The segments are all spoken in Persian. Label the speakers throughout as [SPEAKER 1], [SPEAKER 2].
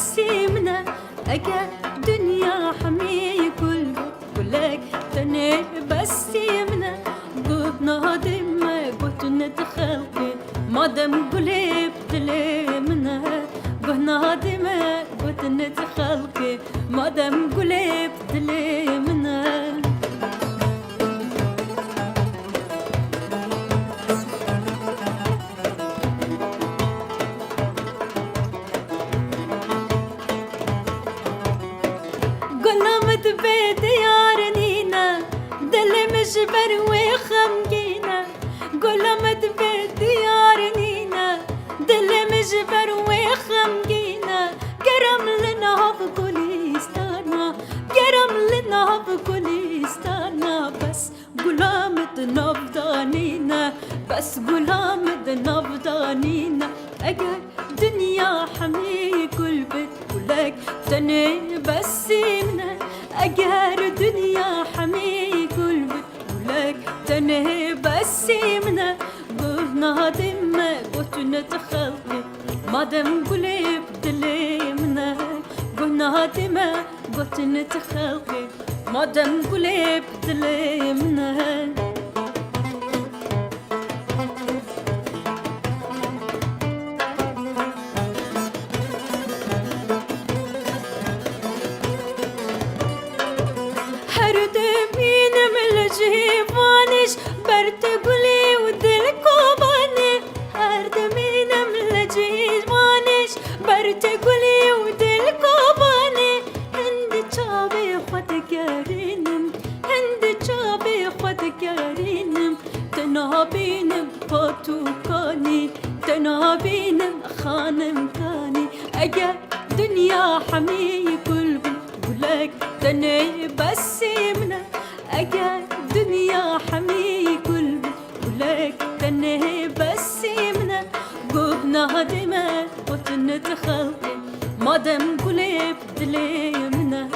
[SPEAKER 1] بسيمنا أجا دنيا حمي كلك تاني بسيمنا قدنا دم قدنا تخلقي مادام قلب تلمنا قدنا دم قدنا تخلقي مادام قلب تلمنا قلمت بيت يارنينا دل مجبر وخمقينا قلمت بيت يارنينا دل مجبر وخمقينا قرم لنا بكليستانا قرم لنا بكليستانا بس قلمت نبضانينا بس قلمت نبضانينا أجا دنيا حمي كل بيت ولك تاني بسيمنا أجار دنيا حمي كل بيت ولك تاني بسيمنا قلنا دم قلنا تخلقي مادام قلب دليمنا قلنا دم قلنا تخلقي مادام قلب دليمنا جيبانش برت قولي ودل كوباني هرد مينم لجيبانش برت قولي ودل كوباني هند چابي خود گرینم هند چابي خود گرینم تنابينم پاتو کانی تنابينم خانم کانی اگر دنیا حمی کل بلک تنه بسیمنا اگر دنيا حمي كل ولك تنه بسيمنا قهنا دماء وتنتخلقي مادام قلب دليمنا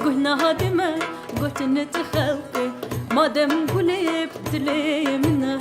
[SPEAKER 1] قهنا دماء وتنتخلقي مادام قلب دليمنا